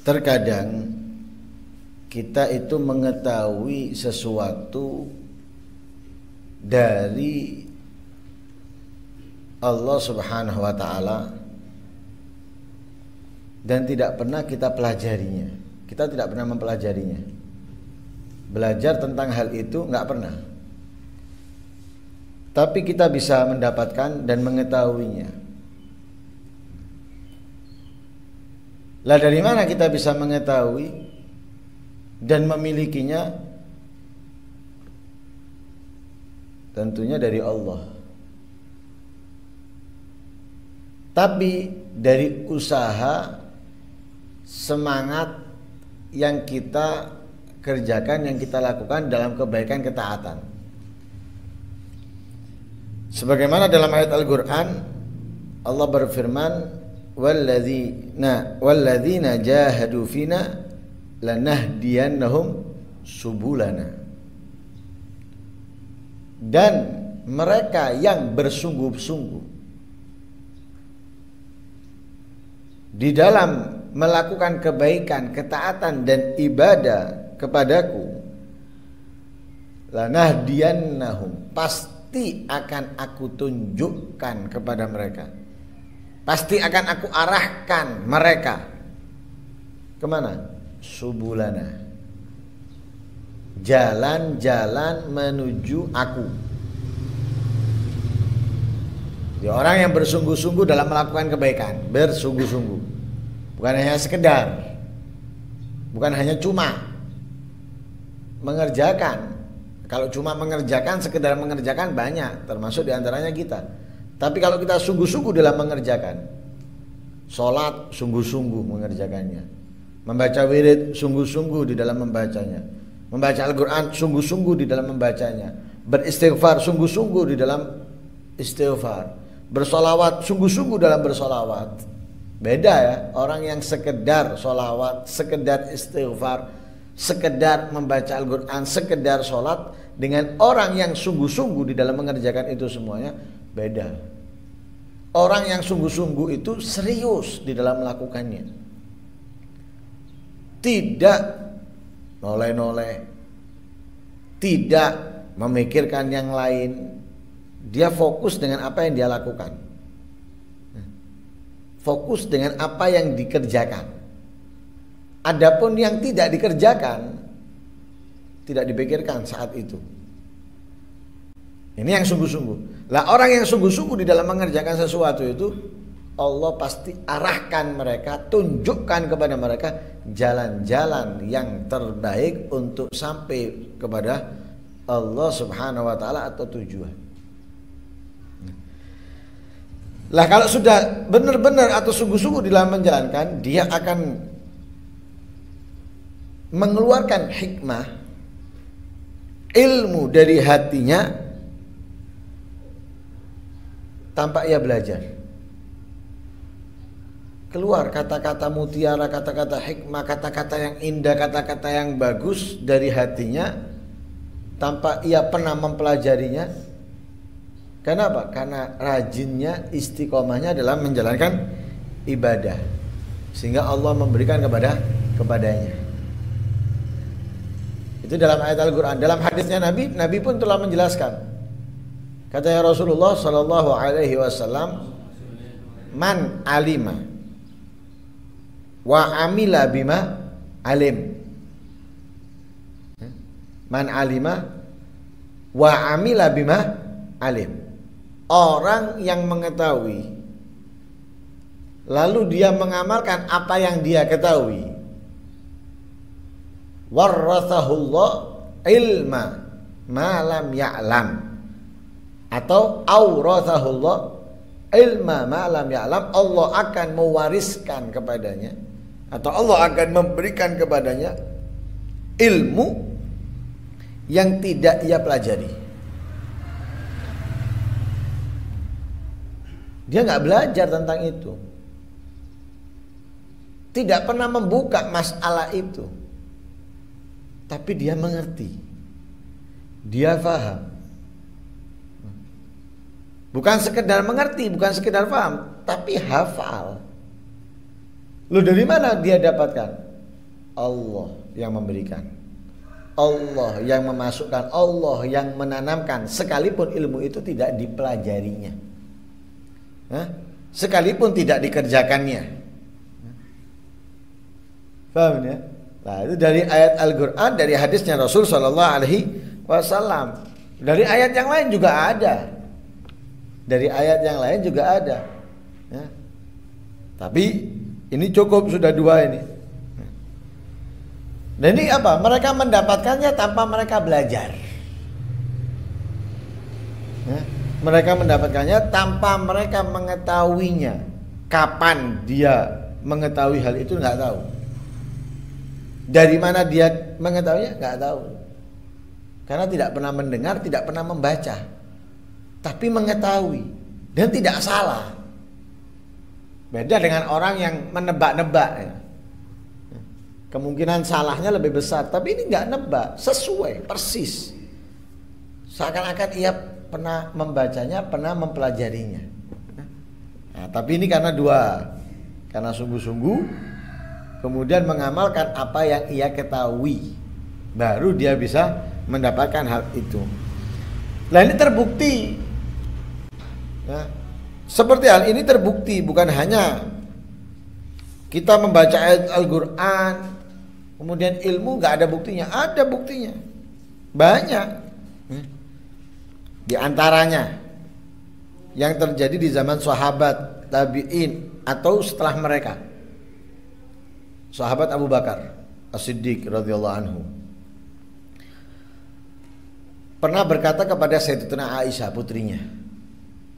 terkadang kita itu mengetahui sesuatu dari Allah Subhanahu wa ta'ala dan tidak pernah kita pelajarinya. Kita tidak pernah mempelajarinya. Belajar tentang hal itu nggak pernah. Tapi kita bisa mendapatkan dan mengetahuinya. Lah dari mana kita bisa mengetahui dan memilikinya? Tentunya dari Allah. Tapi dari usaha, semangat yang kita kerjakan, yang kita lakukan dalam kebaikan ketaatan. Sebagaimana dalam ayat Al-Quran Allah berfirman, walladzina jahadu fina lanahdiyannahum subulana. Dan mereka yang bersungguh-sungguh di dalam melakukan kebaikan, ketaatan dan ibadah kepadaku, lanahdiyannahum, pasti akan aku tunjukkan kepada mereka, pasti akan aku arahkan mereka kemana? Subulana, jalan-jalan menuju aku. Jadi orang yang bersungguh-sungguh dalam melakukan kebaikan, bersungguh-sungguh, bukan hanya sekedar, bukan hanya cuma mengerjakan. Kalau cuma mengerjakan, sekedar mengerjakan banyak, termasuk diantaranya kita. Tapi kalau kita sungguh-sungguh dalam mengerjakan, sholat sungguh-sungguh mengerjakannya, membaca wirid sungguh-sungguh di dalam membacanya, membaca Al-Quran sungguh-sungguh di dalam membacanya, beristighfar sungguh-sungguh di dalam istighfar, bersolawat sungguh-sungguh dalam bersolawat. Beda ya, orang yang sekedar solawat, sekedar istighfar, sekedar membaca Al-Quran, sekedar sholat, dengan orang yang sungguh-sungguh di dalam mengerjakan itu semuanya beda. Orang yang sungguh-sungguh itu serius di dalam melakukannya, tidak noleh-noleh, tidak memikirkan yang lain. Dia fokus dengan apa yang dia lakukan, fokus dengan apa yang dikerjakan. Adapun yang tidak dikerjakan, tidak dipikirkan saat itu. Ini yang sungguh-sungguh. Lah orang yang sungguh-sungguh di dalam mengerjakan sesuatu itu, Allah pasti arahkan mereka, tunjukkan kepada mereka jalan-jalan yang terbaik untuk sampai kepada Allah Subhanahu wa ta'ala atau tujuan. Lah kalau sudah benar-benar atau sungguh-sungguh di dalam menjalankan, dia akan mengeluarkan hikmah, ilmu dari hatinya tanpa ia belajar. Keluar kata-kata mutiara, kata-kata hikmah, kata-kata yang indah, kata-kata yang bagus dari hatinya tanpa ia pernah mempelajarinya. Kenapa? Karena rajinnya, istiqomahnya dalam menjalankan ibadah, sehingga Allah memberikan kepadanya. Itu dalam ayat Al-Quran. Dalam hadisnya Nabi pun telah menjelaskan. Kata Rasulullah Sallallahu Alaihi Wasallam, man alima wa amila bima alim. Man alima wa amila bima alim. Orang yang mengetahui lalu dia mengamalkan apa yang dia ketahui, warathahullah ilma ma lam ya'lam, atau aurathahullah ilma ma lam ya'lam, Allah akan mewariskan kepadanya atau Allah akan memberikan kepadanya ilmu yang tidak ia pelajari. Dia nggak belajar tentang itu, tidak pernah membuka masalah itu, tapi dia mengerti, dia paham. Bukan sekedar mengerti, bukan sekedar paham, tapi hafal. Loh, dari mana dia dapatkan? Allah yang memberikan, Allah yang memasukkan, Allah yang menanamkan, sekalipun ilmu itu tidak dipelajarinya, sekalipun tidak dikerjakannya. Paham ya? Nah, itu dari ayat Al-Quran, dari hadisnya Rasul Sallallahu Alaihi Wasallam. Dari ayat yang lain juga ada. Dari ayat yang lain juga ada. Ya. Tapi ini cukup, sudah dua ini. Dan ini apa? Mereka mendapatkannya tanpa mereka belajar. Ya. Mereka mendapatkannya tanpa mereka mengetahuinya. Kapan dia mengetahui hal itu nggak tahu. Dari mana dia mengetahuinya nggak tahu. Karena tidak pernah mendengar, tidak pernah membaca. Tapi mengetahui dan tidak salah. Beda dengan orang yang menebak-nebak ya. Kemungkinan salahnya lebih besar, tapi ini nggak nebak, sesuai, persis. Seakan-akan ia pernah membacanya, pernah mempelajarinya. Nah, tapi ini karena dua, karena sungguh-sungguh, kemudian mengamalkan apa yang ia ketahui, baru dia bisa mendapatkan hal itu. Nah ini terbukti. Ya. Seperti hal ini terbukti, bukan hanya kita membaca ayat Al-Quran kemudian ilmu gak ada buktinya, ada buktinya banyak. Di antaranya yang terjadi di zaman sahabat, tabi'in atau setelah mereka. Sahabat Abu Bakar As-Siddiq radhiyallahu anhu pernah berkata kepada Sayyidatuna Aisyah, putrinya.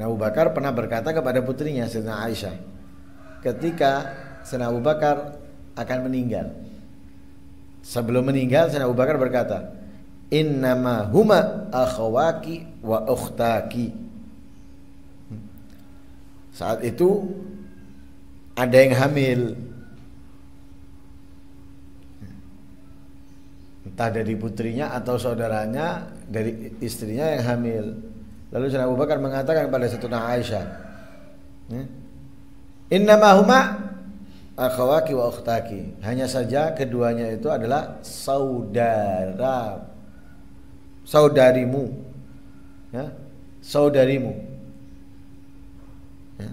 Abu Bakar pernah berkata kepada putrinya Sayyidatuna Aisyah ketika Sayyidina Abu Bakar akan meninggal. Sebelum meninggal Sayyidina Abu Bakar berkata, "Innama huma akhawaki wa ukhtaki." Saat itu ada yang hamil, entah dari putrinya atau saudaranya, dari istrinya yang hamil. Lalu Sayyidina Abu Bakar mengatakan kepada Sayyidatuna Aisyah, "Innama huma akhawaki wa ukhtaki." Hanya saja keduanya itu adalah saudarimu, ya, saudarimu. Ya.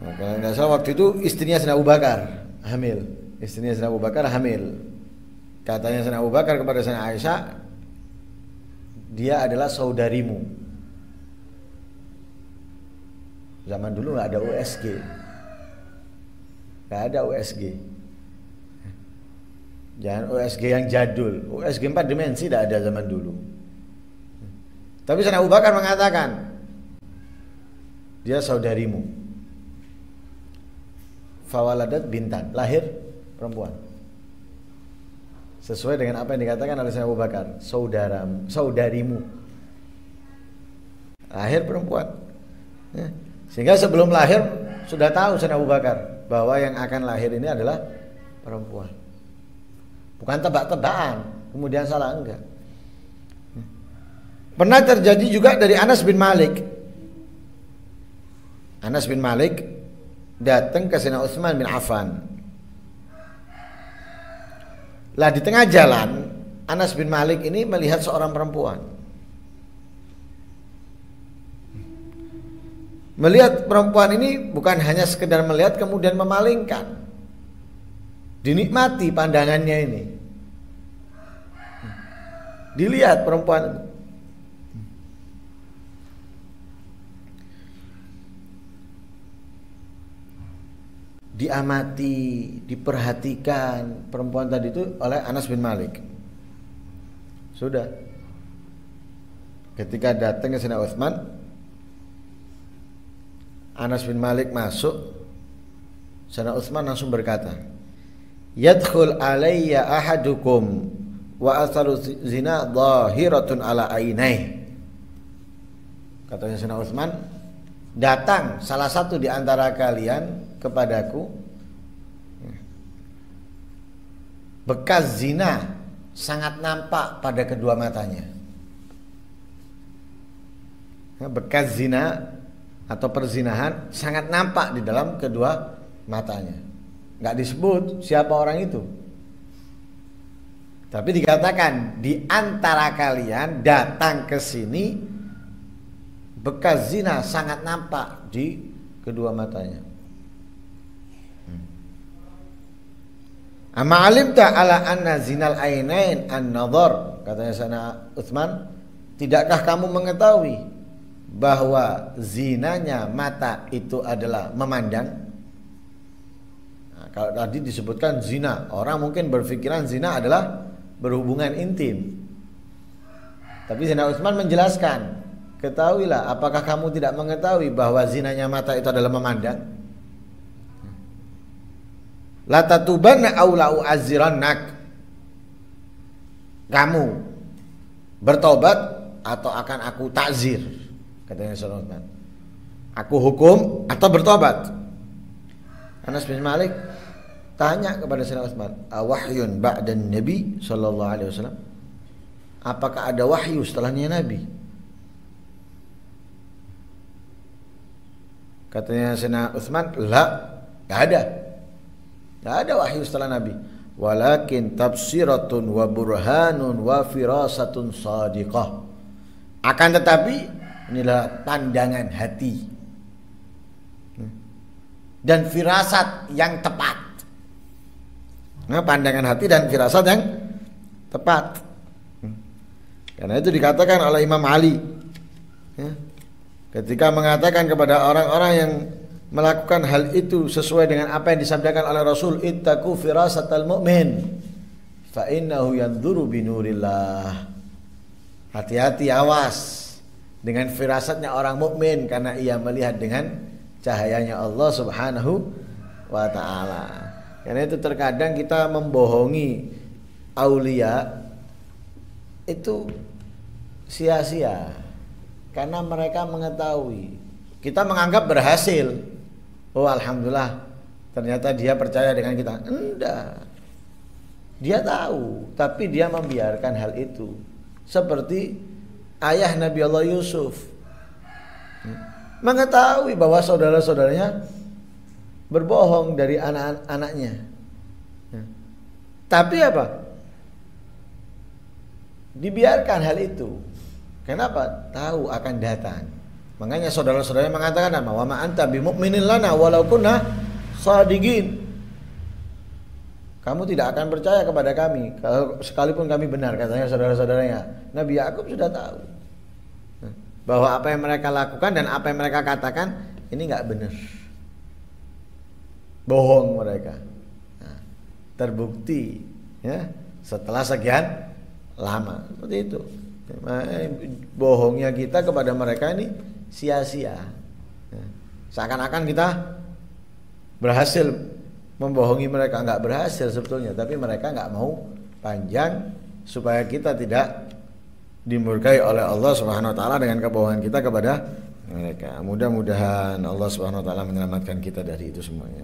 Nah, kalau nggak salah waktu itu istrinya Sayyidina Abu Bakar hamil, istrinya Sayyidina Abu Bakar hamil. Katanya Sayyidina Abu Bakar kepada Sayyidina Aisyah, dia adalah saudarimu. Zaman dulu nggak ada USG, nggak ada USG. Jangan USG yang jadul, USG 4 dimensi tidak ada zaman dulu. Tapi Sayyidina Abu Bakar mengatakan, dia saudarimu. Fawaladat bintan, lahir perempuan. Sesuai dengan apa yang dikatakan oleh Sayyidina Abu Bakar, saudarimu, lahir perempuan. Sehingga sebelum lahir sudah tahu Sayyidina Abu Bakar bahwa yang akan lahir ini adalah perempuan. Bukan tebak-tebakan kemudian salah, enggak. Pernah terjadi juga dari Anas bin Malik. Anas bin Malik datang ke Sayyidina Utsman bin Affan. Lah di tengah jalan Anas bin Malik ini melihat seorang perempuan. Melihat perempuan ini bukan hanya sekedar melihat kemudian memalingkan. Dinikmati pandangannya ini. Dilihat perempuan. Diamati, diperhatikan perempuan tadi itu oleh Anas bin Malik. Sudah. Ketika datang ke Sayyidina Utsman, Anas bin Malik masuk, Sayyidina Utsman langsung berkata, "Yadkhul alayya ahadukum wa atharu zina dhahiratun ala ainai." Katanya Sayyidina Utsman, datang salah satu di antara kalian kepadaku, bekas zina sangat nampak pada kedua matanya. Bekas zina atau perzinahan sangat nampak di dalam kedua matanya. nggak disebut siapa orang itu. Tapi dikatakan di antara kalian datang ke sini bekas zina sangat nampak di kedua matanya. Amma alimta ala anna zinal ainain an-nadhar, katanya sana Utsman, tidakkah kamu mengetahui bahwa zinanya mata itu adalah memandang? Nah, kalau tadi disebutkan zina, orang mungkin berpikiran zina adalah berhubungan intim. Tapi Sayyidina Utsman menjelaskan, ketahuilah, apakah kamu tidak mengetahui bahwa zinanya mata itu adalah memandang? La tatubanna aw la u'azzirannak. Kamu bertobat atau akan aku takzir, katanya Sayyidina Utsman. Aku hukum atau bertobat. Anas bin Malik tanya kepada Sayyidina Utsman, awahyun ba'dan Nabi sallallahu alaihi wasallam? Apakah ada wahyu setelahnya Nabi? Katanya Sayyidina Utsman, la, enggak ada. Enggak ada wahyu setelah Nabi. Walakin tafsiratun wa burhanun wa firasatun shadiqah. Akan tetapi inilah pandangan hati dan firasat yang tepat. Nah, pandangan hati dan firasat yang tepat. Karena itu dikatakan oleh Imam Ali, ya, ketika mengatakan kepada orang-orang yang melakukan hal itu sesuai dengan apa yang disabdakan oleh Rasul, ittaqu firasatal mu'min fa innahu yanzuru binurillah. Hati-hati, awas dengan firasatnya orang mukmin karena ia melihat dengan cahayanya Allah Subhanahu wa taala. Karena itu terkadang kita membohongi aulia itu sia-sia karena mereka mengetahui. Kita menganggap berhasil. Oh, alhamdulillah, ternyata dia percaya dengan kita. Enggak. Dia tahu, tapi dia membiarkan hal itu. Seperti ayah Nabi Allah Yusuf, mengetahui bahwa saudara-saudaranya berbohong dari anak-anaknya. Tapi apa? Dibiarkan hal itu. Kenapa? Tahu akan datang. Makanya saudara-saudaranya mengatakan apa? Wa ma anta bimu'minin lana walau kunna shadiqin. Kamu tidak akan percaya kepada kami kalau sekalipun kami benar, katanya saudara-saudaranya. Nabi Yakub sudah tahu bahwa apa yang mereka lakukan dan apa yang mereka katakan ini enggak benar. Bohong mereka. Nah, terbukti ya setelah sekian lama. Seperti itu. Bohongnya kita kepada mereka ini sia-sia. Seakan-akan kita berhasil membohongi mereka. Enggak berhasil sebetulnya, tapi mereka enggak mau panjang supaya kita tidak dimurkai oleh Allah Subhanahu wa taala dengan kebohongan kita kepada mereka. Mudah-mudahan Allah Subhanahu wa taala menyelamatkan kita dari itu semuanya.